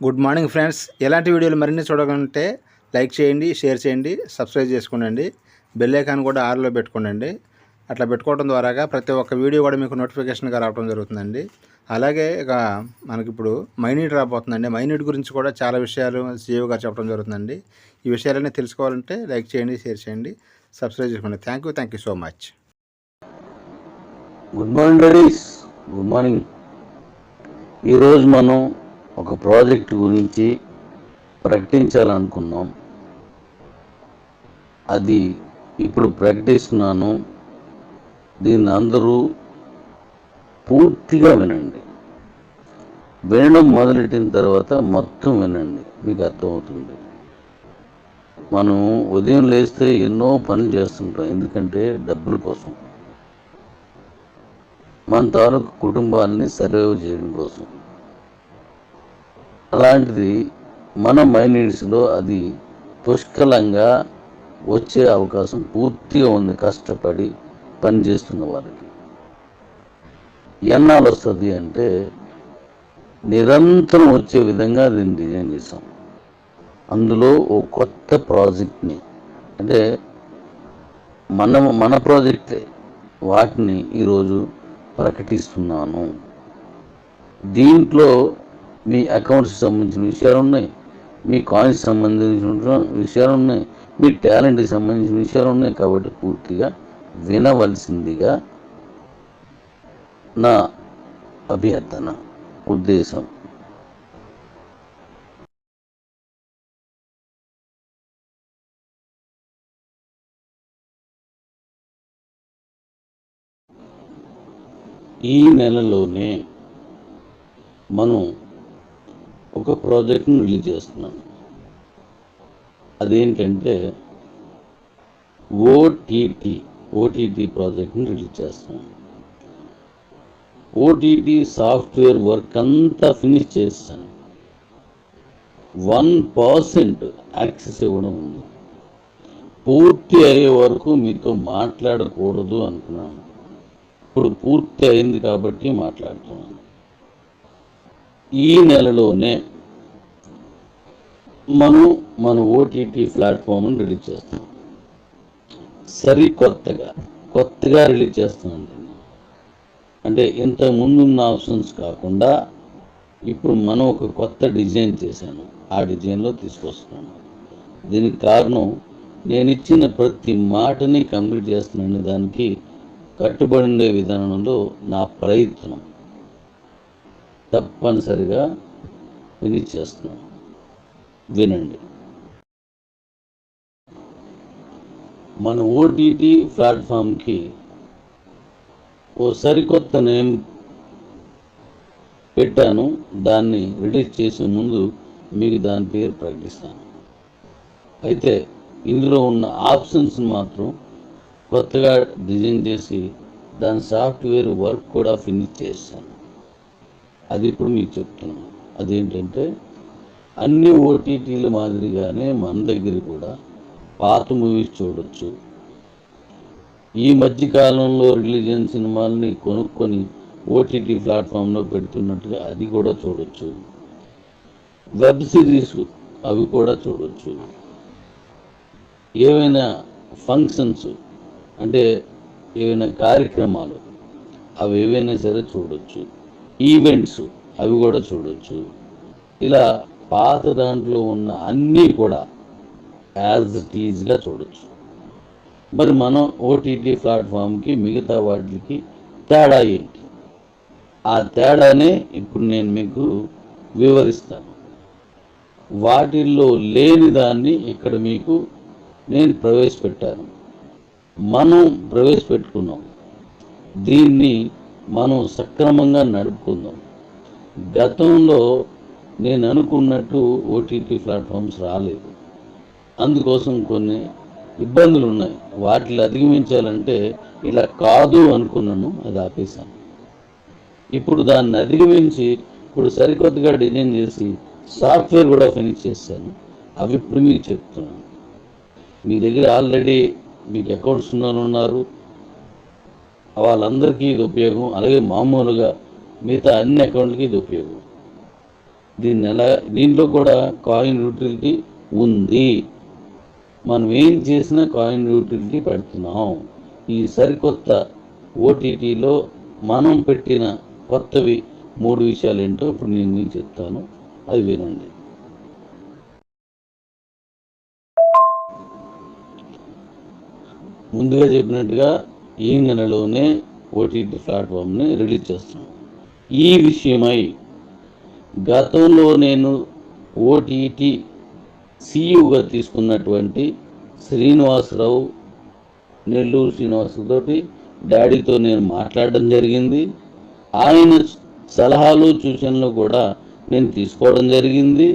Good morning friends. ఎలాంటి వీడియోలు మరిన్ని చూడాలంటే లైక్ చేయండి, షేర్ చేయండి, సబ్స్క్రైబ్ చేసుకోండి. బెల్ ఐకాన్ కూడా ఆన్లో పెట్టుకోండి. అట్లా పెట్టుకోవడం ద్వారాగా ప్రతి ఒక్క వీడియో కూడా మీకు నోటిఫికేషన్గా రావడం జరుగుతుందండి. అలాగే ఇక మనకిప్పుడు మైనీట్ రాబోతుందండి. మైనీట్ గురించి కూడా చాలా విషయాలు సీఈఓ గారు చెప్పడం జరుగుతుందండి. ఈ విషయాలన్నీ తెలుసుకోవాలంటే లైక్ చేయండి, షేర్ చేయండి, సబ్స్క్రైబ్ చేసుకోండి. Thank you so much. Good morning ladies, good morning. ఈరోజు మనం ఒక ప్రాజెక్ట్ గురించి ప్రకటించాలనుకున్నాం. అది ఇప్పుడు ప్రకటిస్తున్నాను. దీన్ని అందరూ పూర్తిగా వినండి. వినడం మొదలెట్టిన తర్వాత మొత్తం వినండి, మీకు అర్థమవుతుంది. మనం ఉదయం లేస్తే ఎన్నో పనులు చేస్తుంటాం, ఎందుకంటే డబ్బుల కోసం, మన తాలూకు కుటుంబాలని సర్వైవ్ చేయడం కోసం. అలాంటిది మన మైనీడ్స్లో అది పుష్కలంగా వచ్చే అవకాశం పూర్తిగా ఉంది. కష్టపడి పనిచేస్తున్న వారికి ఎన్నాళ్ళు వస్తుంది అంటే నిరంతరం వచ్చే విధంగా దీన్ని డిజైన్ చేసాం. అందులో ఓ కొత్త ప్రాజెక్ట్ని, అంటే మన ప్రాజెక్టే, వాటిని ఈరోజు ప్రకటిస్తున్నాను. దీంట్లో మీ అకౌంట్స్కి సంబంధించిన విషయాలు ఉన్నాయి, మీ కాయిన్స్ సంబంధించిన విషయాలు ఉన్నాయి, మీ టాలెంట్కి సంబంధించిన విషయాలు ఉన్నాయి. కాబట్టి పూర్తిగా వినవలసిందిగా నా అభ్యర్థన, ఉద్దేశం. ఈ నెలలోనే మనం ఒక ప్రాజెక్ట్ను రిలీజ్ చేస్తున్నాం. అదేంటంటే ఓటీటీ ప్రాజెక్ట్ని రిలీజ్ చేస్తున్నాం. ఓటీటీ సాఫ్ట్వేర్ వర్క్ అంతా ఫినిష్ చేస్తాను. 1% యాక్సెస్ ఇవ్వడం ఉంది. పూర్తి అయ్యే వరకు మీతో మాట్లాడకూడదు అనుకున్నాను. ఇప్పుడు పూర్తి అయింది కాబట్టి మాట్లాడుతున్నాను. ఈ నెలలోనే మనం మన ఓటీటీ ప్లాట్ఫామ్ని రిలీజ్ చేస్తాం. కొత్తగా రిలీజ్ చేస్తున్నాం. అంటే ఇంతకు ముందున్న ఆప్షన్స్ కాకుండా ఇప్పుడు మనం ఒక కొత్త డిజైన్ చేశాను. ఆ డిజైన్లో తీసుకొస్తున్నాను. దీనికి కారణం, నేను ఇచ్చిన ప్రతి మాటని కంప్లీట్ చేస్తున్నాను. దానికి కట్టుబడి ఉండే విధానంలో నా ప్రయత్నం. తప్పనిసరిగా ఫినిష్ చేస్తున్నాను, వినండి. మన ఓటీటీ ప్లాట్ఫామ్కి ఓ సరికొత్త నేమ్ పెట్టాను. దాన్ని రిలీజ్ చేసే ముందు మీకు దాని పేరు ప్రకటిస్తాను. అయితే ఇందులో ఉన్న ఆప్షన్స్ మాత్రం కొత్తగా డిజైన్ చేసి దాని సాఫ్ట్వేర్ వర్క్ కూడా ఫినిష్ చేశాను. అది ఇప్పుడు మీకు చెప్తున్నాను. అదేంటంటే అన్ని ఓటీటీల మాదిరిగానే మన దగ్గర కూడా పాత మూవీస్ చూడొచ్చు. ఈ మధ్యకాలంలో రిలీజ్ అయిన సినిమాలని కొనుక్కొని ఓటీటీ ప్లాట్ఫామ్లో పెడుతున్నట్టుగా అది కూడా చూడొచ్చు. వెబ్ సిరీస్ అవి కూడా చూడొచ్చు. ఏవైనా ఫంక్షన్స్, అంటే ఏవైనా కార్యక్రమాలు, అవి ఏవైనా సరే చూడొచ్చు. ఈవెంట్స్ అవి కూడా చూడొచ్చు. ఇలా పాత దాంట్లో ఉన్న అన్నీ కూడా యాజ్ ఇట్ ఈజ్గా చూడొచ్చు. మరి మనం ఓటీటీ ప్లాట్ఫామ్కి మిగతా వాటికి తేడా ఏంటి? ఆ తేడానే ఇప్పుడు నేను మీకు వివరిస్తాను. వాటిల్లో లేని దాన్ని ఇక్కడ మీకు నేను ప్రవేశపెట్టాను. మనం ప్రవేశపెట్టుకున్నాం. దీన్ని మనం సక్రమంగా నడుపుకుందాం. గతంలో నేను అనుకున్నట్టు ఓటీటీ ప్లాట్ఫామ్స్ రాలేదు. అందుకోసం కొన్ని ఇబ్బందులు ఉన్నాయి. వాటిని అధిగమించాలంటే ఇలా కాదు అనుకున్నాను, అది ఆపేశాను. ఇప్పుడు దాన్ని అధిగమించి ఇప్పుడు సరికొత్తగా డిజైన్ చేసి సాఫ్ట్వేర్ కూడా ఫినిష్ చేశాను. అవి ఇప్పుడు మీకు చెప్తున్నాను. మీ దగ్గర ఆల్రెడీ మీకు అకౌంట్స్ ఉన్నారు, వాళ్ళందరికీ ఇది ఉపయోగం. అలాగే మామూలుగా మిగతా అన్ని అకౌంట్లకి ఇది ఉపయోగం. దీంట్లో కూడా కాయిన్ యూటిలిటీ ఉంది. మనం ఏం చేసినా కాయిన్ యూటిలిటీ పెడుతున్నాం. ఈ సరికొత్త ఓటీటీలో మనం పెట్టిన కొత్తవి 3 విషయాలు ఏంటో ఇప్పుడు నేను మీకు చెప్తాను, అది వినండి. ముందుగా చెప్పినట్టుగా ఈ నెలలోనే ఓటీటీ ప్లాట్ఫామ్ని రిలీజ్ చేస్తున్నాం. ఈ విషయమై గతంలో నేను ఓటీటీ సీఈఓగా తీసుకున్నటువంటి శ్రీనివాసరావు, నెల్లూరు శ్రీనివాసరావుతోటి డాడీతో నేను మాట్లాడడం జరిగింది. ఆయన సలహాలు సూచనలు కూడా నేను తీసుకోవడం జరిగింది.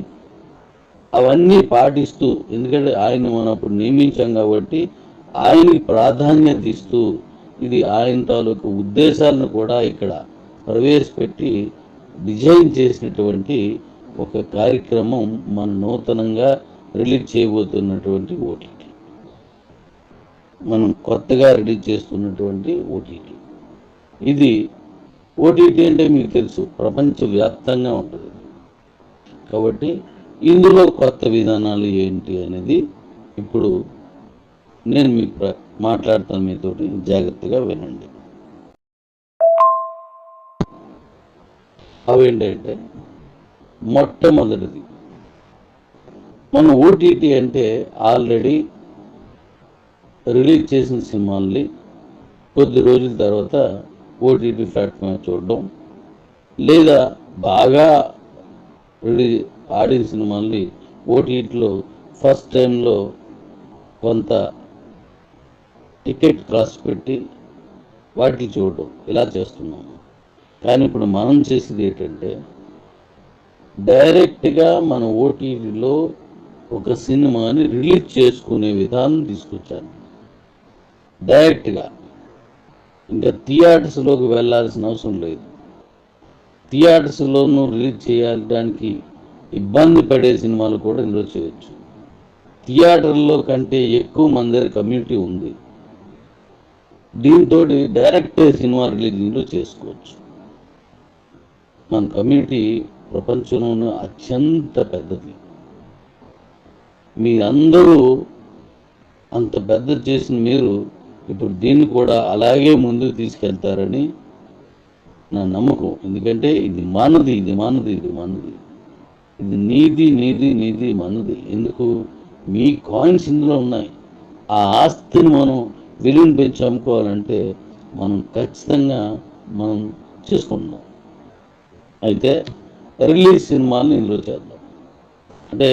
అవన్నీ పాటిస్తూ, ఎందుకంటే ఆయన మనం అప్పుడు నియమించాం కాబట్టి ఆయనకి ప్రాధాన్యత ఇస్తూ ఇది ఆయన తాలూకు ఉద్దేశాలను కూడా ఇక్కడ ప్రవేశపెట్టి డిజైన్ చేసినటువంటి ఒక కార్యక్రమం మన నూతనంగా రిలీజ్ చేయబోతున్నటువంటి ఓటీటీ, మనం కొత్తగా రిలీజ్ చేస్తున్నటువంటి ఓటీటీ. ఇది ఓటీటీ అంటే మీకు తెలుసు, ప్రపంచవ్యాప్తంగా ఉంటుంది. కాబట్టి ఇందులో కొత్త విధానాలు ఏంటి అనేది ఇప్పుడు నేను మీకు మాట్లాడతాను, మీతోటి జాగ్రత్తగా వినండి. అవేంటంటే, మొట్టమొదటిది, మన ఓటీటీ అంటే ఆల్రెడీ రిలీజ్ చేసిన సినిమాల్ని కొద్ది రోజుల తర్వాత ఓటీటీ ప్లాట్ఫామ్ చూడడం, లేదా బాగా రిలీజ్ ఆడిన సినిమాల్ని ఓటీటీలో ఫస్ట్ టైంలో కొంత టికెట్ కాస్ట్ పెట్టి వాటిని చూడడం, ఇలా చేస్తున్నాము. కానీ ఇప్పుడు మనం చేసేది ఏంటంటే, డైరెక్ట్గా మన ఓటీటీలో ఒక సినిమాని రిలీజ్ చేసుకునే విధానం తీసుకొచ్చాను. డైరెక్ట్గా ఇంకా థియేటర్స్లోకి వెళ్ళాల్సిన అవసరం లేదు. థియేటర్స్లోనూ రిలీజ్ చేయడానికి ఇబ్బంది పడే సినిమాలు కూడా ఇందులో చేయొచ్చు. థియేటర్లో కంటే ఎక్కువ మంది కమ్యూనిటీ ఉంది. దీంతో డైరెక్ట్ సినిమా రిలీజ్ ఇందులో చేసుకోవచ్చు. మన కమ్యూనిటీ ప్రపంచంలోనే అత్యంత పెద్దది. మీరందరూ అంత పెద్ద చేసిన మీరు ఇప్పుడు దీన్ని కూడా అలాగే ముందుకు తీసుకెళ్తారని నా నమ్మకం. ఎందుకంటే ఇది మనది, ఇది మనది, ఇది మనది, ఇది నీది, నీది, నీది, మనది. ఎందుకు? మీ కాయిన్స్ ఇందులో ఉన్నాయి. ఆ ఆస్తిని మనం విలువను పెంచి అమ్ముకోవాలంటే మనం ఖచ్చితంగా మనం చేసుకుంటున్నాం. అయితే రిలీజ్ సినిమాలను ఇందులో చేద్దాం. అంటే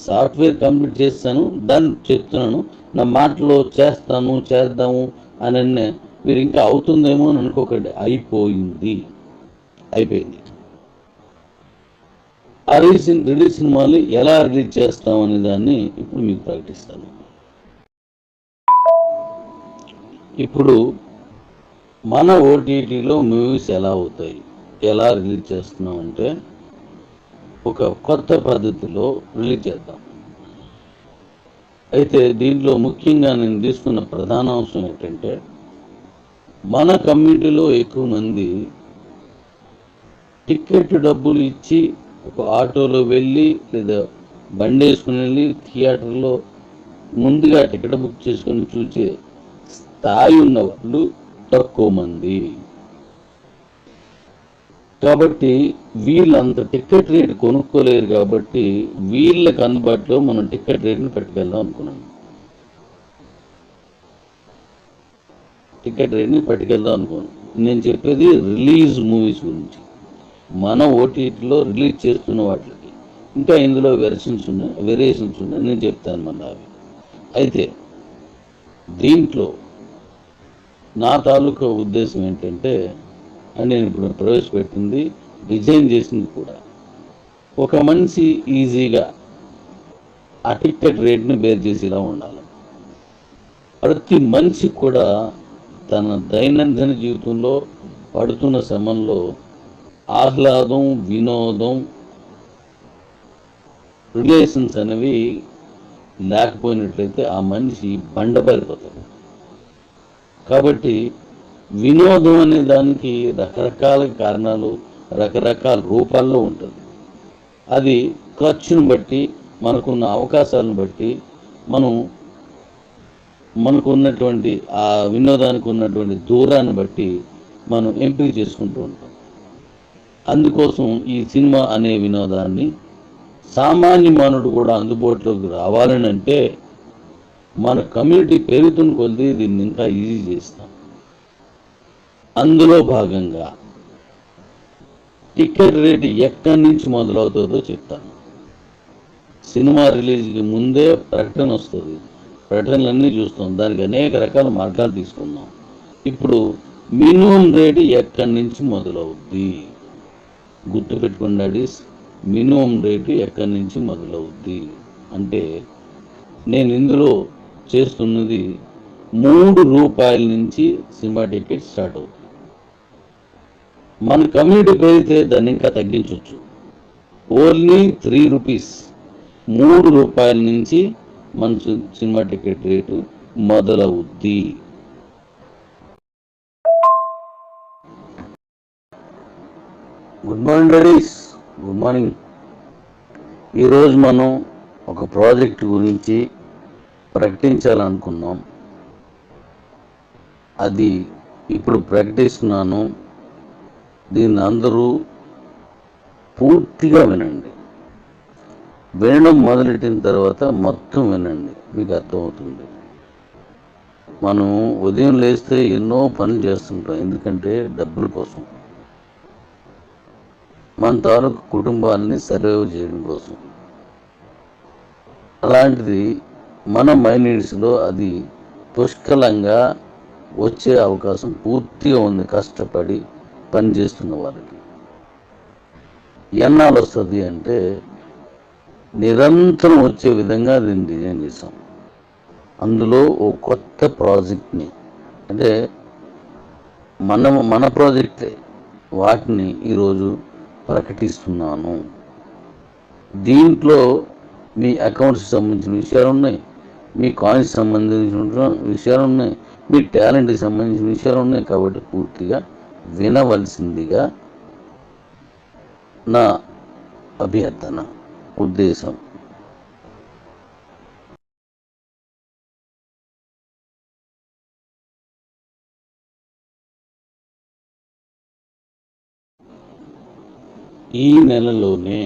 సాఫ్ట్వేర్ కంప్లీట్ చేస్తాను, దాన్ని చెప్తున్నాను. నా మాటలో చేద్దాము అని మీరు ఇంకా అవుతుందేమో అని అనుకోకండి. అయిపోయింది. ఆ రిలీజ్ సినిమాలు ఎలా రిలీజ్ చేస్తామనే దాన్ని ఇప్పుడు మీకు ప్రకటిస్తాను. ఇప్పుడు మన ఓటీటీలో మూవీస్ ఎలా అవుతాయి, ఎలా రిలీజ్ చేస్తున్నాం అంటే, ఒక కొత్త పద్ధతిలో రిలీజ్ చేద్దాం. అయితే దీంట్లో ముఖ్యంగా నేను తీసుకున్న ప్రధాన అంశం ఏంటంటే, మన కమ్యూనిటీలో ఎక్కువ మంది టికెట్ డబ్బులు ఇచ్చి ఒక ఆటోలో వెళ్ళి లేదా బండి వేసుకుని వెళ్ళి థియేటర్లో ముందుగా టికెట్ బుక్ చేసుకొని చూసే స్థాయి ఉన్న వాళ్ళు తక్కువ మంది. కాబట్టి వీళ్ళంత టికెట్ రేట్ కొనుక్కోలేరు. కాబట్టి వీళ్ళకి అందుబాటులో మనం టికెట్ రేట్ని పట్టుకెళ్దాం అనుకున్నాను. నేను చెప్పేది రిలీజ్ మూవీస్ గురించి. మన ఓటీటీలో రిలీజ్ చేస్తున్న వాటికి ఇంకా ఇందులో వేరియేషన్స్ ఉన్నాయి, నేను చెప్తాను మన అవి. అయితే దీంట్లో నా తాలూకా ఉద్దేశం ఏంటంటే, నేను ఇప్పుడు ప్రవేశపెట్టింది, డిజైన్ చేసింది కూడా, ఒక మనిషి ఈజీగా ఆ టికెట్ రేట్ని బేర్ చేసేలా ఉండాలి. ప్రతి మనిషి కూడా తన దైనందిన జీవితంలో పడుతున్న శ్రమంలో ఆహ్లాదం, వినోదం, రిలేషన్స్ అనేవి లేకపోయినట్లయితే ఆ మనిషి బండపడిపోతాడు. కాబట్టి వినోదం అనే దానికి రకరకాల కారణాలు, రకరకాల రూపాల్లో ఉంటుంది. అది ఖర్చును బట్టి, మనకున్న అవకాశాలను బట్టి మనం మనకు ఉన్నటువంటి ఆ వినోదానికి ఉన్నటువంటి దూరాన్ని బట్టి మనం ఎంపిక చేసుకుంటూ ఉంటాం. అందుకోసం ఈ సినిమా అనే వినోదాన్ని సామాన్య మానవుడు కూడా అందుబాటులోకి రావాలని అంటే మన కమ్యూనిటీ పెరుగుతున్న కొద్దీ దీన్ని ఇంకా ఈజీ చేస్తాం. అందులో భాగంగా టికెట్ రేటు ఎక్కడి నుంచి మొదలవుతుందో చెప్తాను. సినిమా రిలీజ్కి ముందే ప్రకటన వస్తుంది, ప్రకటనలన్నీ చూస్తాం, దానికి అనేక రకాల మార్గాలు తీసుకుందాం. ఇప్పుడు మినిమం రేటు ఎక్కడి నుంచి మొదలవుద్ది గుర్తుపెట్టుకోండి. మినిమం రేటు ఎక్కడి నుంచి మొదలవుద్ది అంటే నేను ఇందులో చేస్తున్నది ₹3 నుంచి సినిమా టికెట్ స్టార్ట్ అవుతుంది. మన కమ్యూనిటీ పెరిగితే దాన్ని ఇంకా తగ్గించవచ్చు. ఓన్లీ ₹3, ₹3 నుంచి మన సినిమా టికెట్ రేటు మొదలవుద్ది. Good morning ladies, good morning. ఈరోజు మనం ఒక ప్రాజెక్ట్ గురించి ప్రకటించాలనుకున్నాం. అది ఇప్పుడు ప్రకటిస్తున్నాను. దీన్ని అందరూ పూర్తిగా వినండి. వినడం మొదలెట్టిన తర్వాత మొత్తం వినండి, మీకు అర్థమవుతుంది. మనం ఉదయం లేస్తే ఎన్నో పనులు చేస్తుంటాం, ఎందుకంటే డబ్బుల కోసం, మన తాలూకు కుటుంబాలని సర్వైవ్ చేయడం కోసం. అలాంటిది మన మైనీడ్స్లో అది పుష్కలంగా వచ్చే అవకాశం పూర్తిగా ఉంది కష్టపడి పనిచేస్తున్న వాళ్ళకి. ఎన్నాళ్ళు వస్తుంది అంటే నిరంతరం వచ్చే విధంగా దీన్ని డిజైన్ చేసాం. అందులో ఓ కొత్త ప్రాజెక్ట్ని, అంటే మన ప్రాజెక్టే, వాటిని ఈరోజు ప్రకటిస్తున్నాను. దీంట్లో మీ అకౌంట్స్కి సంబంధించిన విషయాలు ఉన్నాయి, మీ కాయిన్స్ సంబంధించిన విషయాలు ఉన్నాయి, మీ టాలెంట్కి సంబంధించిన విషయాలు ఉన్నాయి. కాబట్టి పూర్తిగా వినవలసిందిగా నా అభ్యర్థన, ఉద్దేశం. ఈ నెలలోనే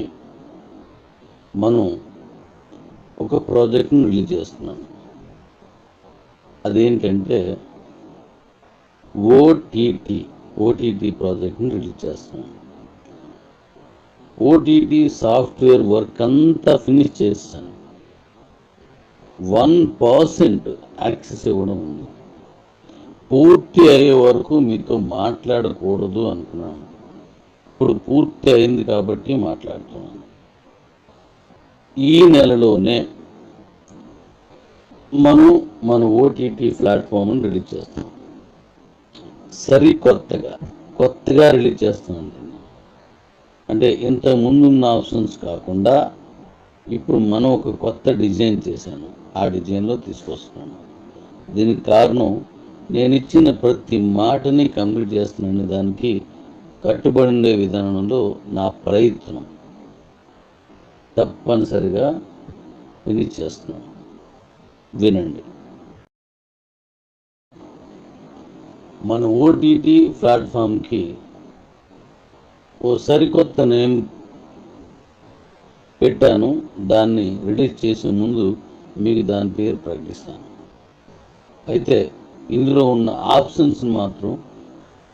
మనం ఒక ప్రాజెక్ట్ను రిలీజ్ చేస్తున్నాం. అదేంటంటే ఓటీటీ ప్రాజెక్ట్ని రిలీజ్ చేస్తున్నాం. ఓటీటీ సాఫ్ట్వేర్ వర్క్ అంతా ఫినిష్ చేస్తాను. 1% యాక్సెస్ ఇవ్వడం ఉంది. పూర్తి అయ్యే వరకు మీతో మాట్లాడకూడదు అనుకున్నాను. ఇప్పుడు పూర్తి అయింది కాబట్టి మాట్లాడుతున్నాను. ఈ నెలలోనే మనం మన ఓటీటీ ప్లాట్ఫామ్ని రిలీజ్ చేస్తాం. కొత్తగా రిలీజ్ చేస్తున్నాం. అంటే ఇంత ముందున్న ఆప్షన్స్ కాకుండా ఇప్పుడు మనం ఒక కొత్త డిజైన్ చేశాను, ఆ డిజైన్లో తీసుకొస్తున్నాను. దీనికి కారణం నేను ఇచ్చిన ప్రతి మాటని కంప్లీట్ చేస్తున్నాను, దానికి కట్టుబడి ఉండే విధానంలో నా ప్రయత్నం. తప్పనిసరిగా ఫినిష్ చేస్తున్నాను, వినండి. మన ఓటీటీ ప్లాట్ఫామ్కి ఓ సరికొత్త నేమ్ పెట్టాను. దాన్ని రిలీజ్ చేసే ముందు మీకు దాని పేరు ప్రకటిస్తాను. అయితే ఇందులో ఉన్న ఆప్షన్స్ మాత్రం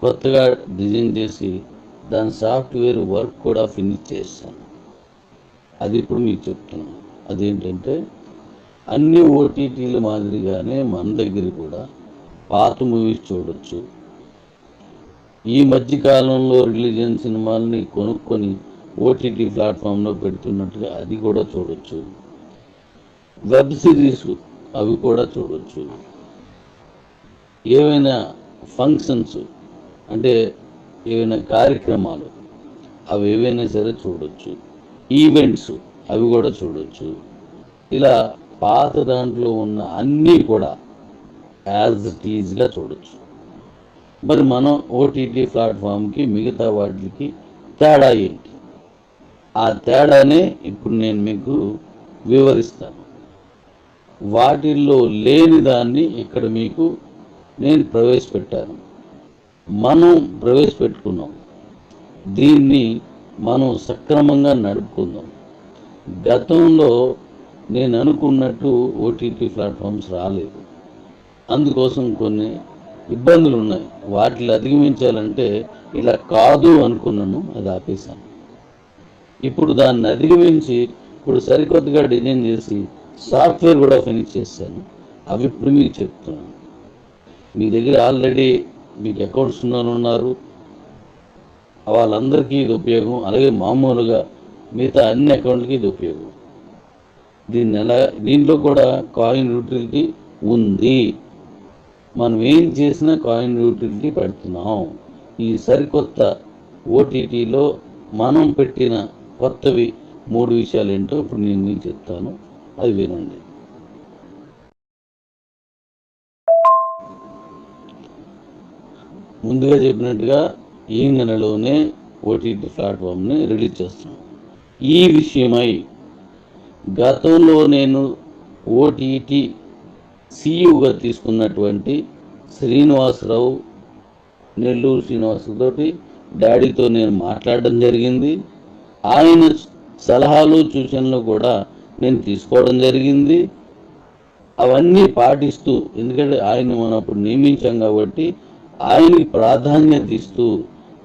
కొత్తగా డిజైన్ చేసి దాని సాఫ్ట్వేర్ వర్క్ కూడా ఫినిష్ చేస్తాను. అది ఇప్పుడు మీకు చెప్తున్నాను. అదేంటంటే అన్ని ఓటీటీల మాదిరిగానే మన దగ్గర కూడా పాత మూవీస్ చూడొచ్చు. ఈ మధ్యకాలంలో రిలీజ్ అయిన సినిమాలని కొనుక్కొని ఓటీటీ ప్లాట్ఫామ్లో పెడుతున్నట్టుగా అది కూడా చూడొచ్చు. వెబ్ సిరీస్ అవి కూడా చూడొచ్చు. ఏవైనా ఫంక్షన్స్ అంటే ఏవైనా కార్యక్రమాలు అవి ఏవైనా సరే చూడొచ్చు. ఈవెంట్స్ అవి కూడా చూడొచ్చు. ఇలా పాత దాంట్లో ఉన్న అన్నీ కూడా యాజ్ ఇట్ ఈజ్గా చూడొచ్చు. మరి మనం ఓటీటీ ప్లాట్ఫామ్కి మిగతా వాటికి తేడా ఏంటి? ఆ తేడానే ఇప్పుడు నేను మీకు వివరిస్తాను. వాటిల్లో లేని దాన్ని ఇక్కడ మీకు నేను ప్రవేశపెట్టాను. మనం ప్రవేశపెట్టుకున్నాం. దీన్ని మనం సక్రమంగా నడుపుకుందాం. గతంలో నేను అనుకున్నట్టు ఓటీటీ ప్లాట్ఫామ్స్ రాలేదు. అందుకోసం కొన్ని ఇబ్బందులు ఉన్నాయి. వాటిని అధిగమించాలంటే ఇలా కాదు అనుకున్నాను, అది ఆపేశాను. ఇప్పుడు దాన్ని అధిగమించి ఇప్పుడు సరికొత్తగా డిజైన్ చేసి సాఫ్ట్వేర్ కూడా ఫినిష్ చేశాను. అవి ఇప్పుడు మీకు చెప్తున్నాను. మీ దగ్గర ఆల్రెడీ మీకు అకౌంట్స్ ఉన్నారు, వాళ్ళందరికీ ఇది ఉపయోగం. అలాగే మామూలుగా మిగతా అన్ని అకౌంట్లకి ఇది ఉపయోగం. దీంట్లో కూడా కాయిన్ యూటిలిటీ ఉంది. మనం ఏం చేసినా కాయిన్ యూటిలిటీ పెడుతున్నాం. ఈ సరికొత్త ఓటీటీలో మనం పెట్టిన కొత్తవి 3 విషయాలు ఏంటో ఇప్పుడు నేను మీకు చెప్తాను, అది వినండి. ముందుగా చెప్పినట్టుగా ఈ నెలలోనే ఓటీటీ ప్లాట్ఫామ్ని రిలీజ్ చేస్తున్నాం. ఈ విషయమై గతంలో నేను ఓటీటీ సీఈఓగా తీసుకున్నటువంటి శ్రీనివాసరావు, నెల్లూరు శ్రీనివాసరావుతోటి డాడీతో నేను మాట్లాడడం జరిగింది. ఆయన సలహాలు సూచనలు కూడా నేను తీసుకోవడం జరిగింది. అవన్నీ పాటిస్తూ, ఎందుకంటే ఆయన మనం అప్పుడు నియమించాం కాబట్టి ఆయనకి ప్రాధాన్యత ఇస్తూ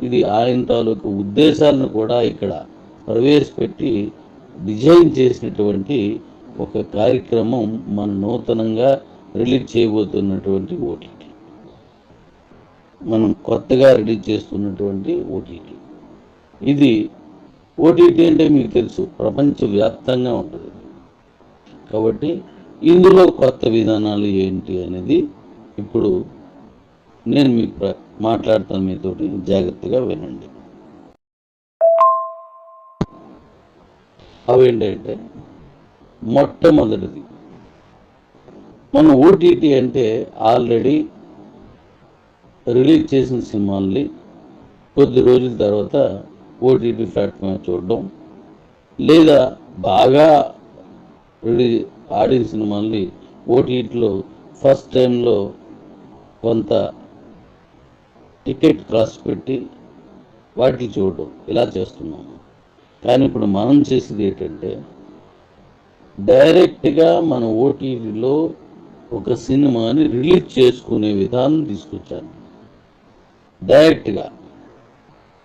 ఇది ఆయన తాలూకు ఉద్దేశాలను కూడా ఇక్కడ ప్రవేశపెట్టి డిజైన్ చేసినటువంటి ఒక కార్యక్రమం మన నూతనంగా రిలీజ్ చేయబోతున్నటువంటి ఓటీటీ, మనం కొత్తగా రిలీజ్ చేస్తున్నటువంటి ఓటీటీ. ఇది ఓటీటీ అంటే మీకు తెలుసు, ప్రపంచవ్యాప్తంగా ఉంటుంది. కాబట్టి ఇందులో కొత్త విధానాలు ఏంటి అనేది ఇప్పుడు నేను మీకు మాట్లాడతాను, మీతోటి జాగ్రత్తగా వినండి. అవేంటంటే, మొట్టమొదటిది మన ఓటీటీ అంటే ఆల్రెడీ రిలీజ్ చేసిన సినిమాల్ని కొద్ది రోజుల తర్వాత ఓటీటీ ప్లాట్ఫామ్ చూడడం, లేదా బాగా ఆడిన సినిమాల్ని ఓటీటీలో ఫస్ట్ టైంలో కొంత టికెట్ కాస్ట్ పెట్టి వాటిని చూడడం, ఇలా చేస్తున్నాము. కానీ ఇప్పుడు మనం చేసేది ఏంటంటే, డైరెక్ట్గా మన ఓటీటీలో ఒక సినిమాని రిలీజ్ చేసుకునే విధానం తీసుకొచ్చాను. డైరెక్ట్గా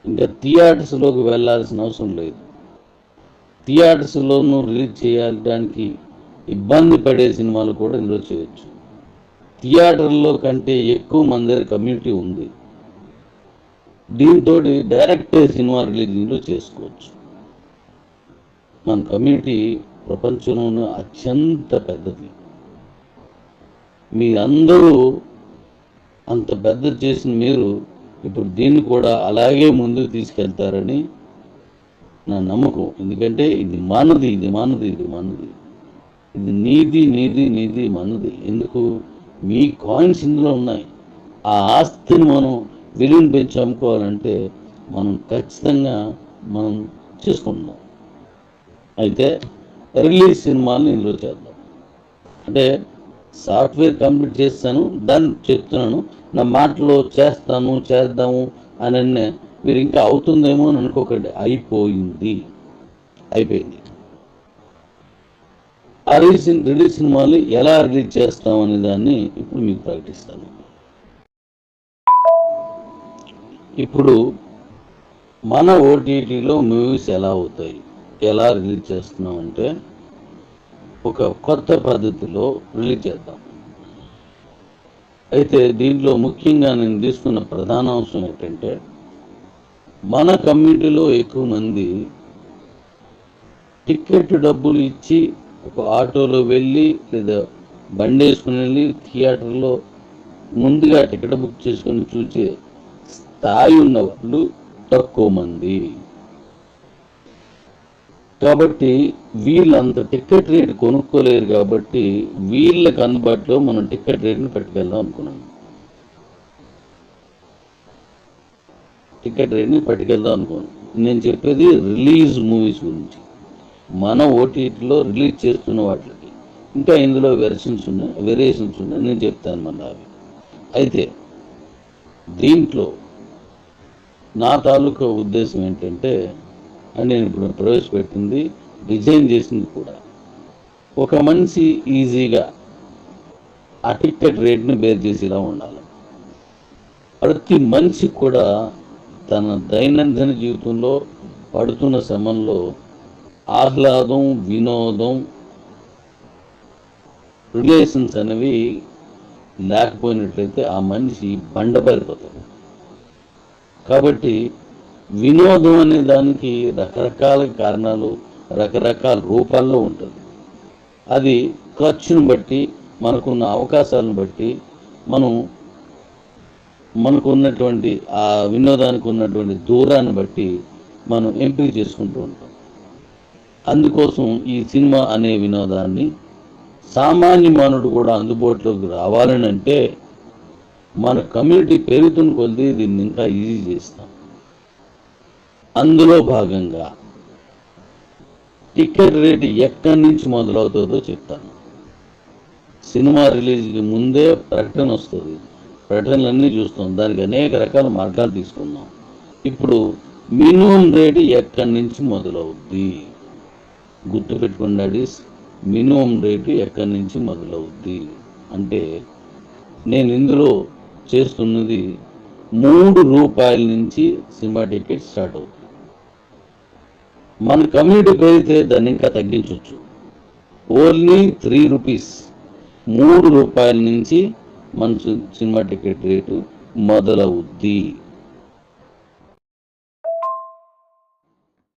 ఇంకా థియేటర్స్లోకి వెళ్ళాల్సిన అవసరం లేదు. థియేటర్స్లోనూ రిలీజ్ చేయడానికి ఇబ్బంది పడే సినిమాలు కూడా ఇందులో చేయొచ్చు. థియేటర్లో కంటే ఎక్కువ మంది దగ్గర కమ్యూనిటీ ఉంది. దీంతో డైరెక్ట్ సినిమా రిలీజ్ ఇందులో చేసుకోవచ్చు. మన కమ్యూనిటీ ప్రపంచంలోనే అత్యంత పెద్దది. మీరందరూ అంత పెద్ద చేసిన మీరు ఇప్పుడు దీన్ని కూడా అలాగే ముందుకు తీసుకెళ్తారని నా నమ్మకం. ఎందుకంటే ఇది మనది, ఇది మనది, ఇది మనది, ఇది నీది, నీది, నీది, మనది. ఎందుకు? మీ కాయిన్స్ ఇందులో ఉన్నాయి. ఆ ఆస్తిని మనం విలువను పెంచి అమ్ముకోవాలంటే మనం ఖచ్చితంగా మనం చేసుకుంటాం. అయితే రిలీజ్ సినిమాలను ఇందులో చేద్దాం. అంటే సాఫ్ట్వేర్ కంప్లీట్ చేస్తాను, దాన్ని చెప్తున్నాను. నా మాటలో చేద్దాము అని మీరు ఇంకా అవుతుందేమో అని అనుకోకండి. అయిపోయింది. ఆ రిలీజ్ సినిమాలు ఎలా రిలీజ్ చేస్తాం అనే దాన్ని ఇప్పుడు మీకు ప్రకటిస్తాను. ఇప్పుడు మన ఓటీటీలో మూవీస్ ఎలా అవుతాయి, ఎలా రిలీజ్ చేస్తున్నాం అంటే, ఒక కొత్త పద్ధతిలో రిలీజ్ చేద్దాం. అయితే దీంట్లో ముఖ్యంగా నేను తీసుకున్న ప్రధాన అంశం ఏంటంటే, మన కమ్యూనిటీలో ఎక్కువ మంది టికెట్ డబ్బులు ఇచ్చి ఒక ఆటోలో వెళ్ళి లేదా బండి వేసుకుని వెళ్ళి థియేటర్లో ముందుగా టికెట్ బుక్ చేసుకొని చూసే స్థాయి ఉన్న వాళ్ళు తక్కువ మంది. కాబట్టి వీళ్ళంత టికెట్ రేట్ కొనుక్కోలేరు. కాబట్టి వీళ్ళకి అందుబాటులో మనం టికెట్ రేట్ని పట్టుకెళ్దాం అనుకున్నాం. నేను చెప్పేది రిలీజ్ మూవీస్ గురించి. మన ఓటీటీలో రిలీజ్ చేస్తున్న వాటికి ఇంకా ఇందులో వేరియేషన్స్ ఉన్నాయి, నేను చెప్తాను మళ్ళీ అవి. అయితే దీంట్లో నా తాలూకా ఉద్దేశం ఏంటంటే, అని నేను ఇప్పుడు ప్రవేశపెట్టింది, డిజైన్ చేసింది కూడా ఒక మనిషి ఈజీగా ఆ టికెట్ రేట్ని బేర్ చేసేలా ఉండాలి. ప్రతి మనిషి కూడా తన దైనందిన జీవితంలో పడుతున్న శ్రమంలో ఆహ్లాదం, వినోదం, రిలేషన్స్ అనేవి లేకపోయినట్లయితే ఆ మనిషి బండబారిపోతాడు. కాబట్టి వినోదం అనే దానికి రకరకాల కారణాలు, రకరకాల రూపాల్లో ఉంటుంది. అది ఖర్చును బట్టి, మనకున్న అవకాశాలను బట్టి, మనకు ఉన్నటువంటి ఆ వినోదానికి ఉన్నటువంటి దూరాన్ని బట్టి మనం ఎంపిక చేసుకుంటూ ఉంటాం. అందుకోసం ఈ సినిమా అనే వినోదాన్ని సామాన్య మానవుడు కూడా అందుబాటులోకి రావాలని అంటే మన కమ్యూనిటీ పెరుగుతున్న కొద్దీ దీన్ని ఇంకా ఈజీ చేస్తాం. అందులో భాగంగా టికెట్ రేటు ఎక్కడి నుంచి మొదలవుతుందో చెప్తాను. సినిమా రిలీజ్కి ముందే ప్రకటన వస్తుంది, ప్రకటనలన్నీ చూస్తాం, దానికి అనేక రకాల మార్గాలు తీసుకుందాం. ఇప్పుడు మినిమం రేటు ఎక్కడి నుంచి మొదలవుద్ది గుర్తుపెట్టుకోండి. మినిమం రేటు ఎక్కడి నుంచి మొదలవుద్ది అంటే, నేను ఇందులో చేస్తున్నది ₹3 నుంచి సినిమా టికెట్ స్టార్ట్ అవుతుంది. మన కమ్యూనిటీ పెరిగితే దాన్ని ఇంకా తగ్గించవచ్చు. ఓన్లీ ₹3, ₹3 నుంచి మన సినిమా టికెట్ రేటు మొదలవుద్ది.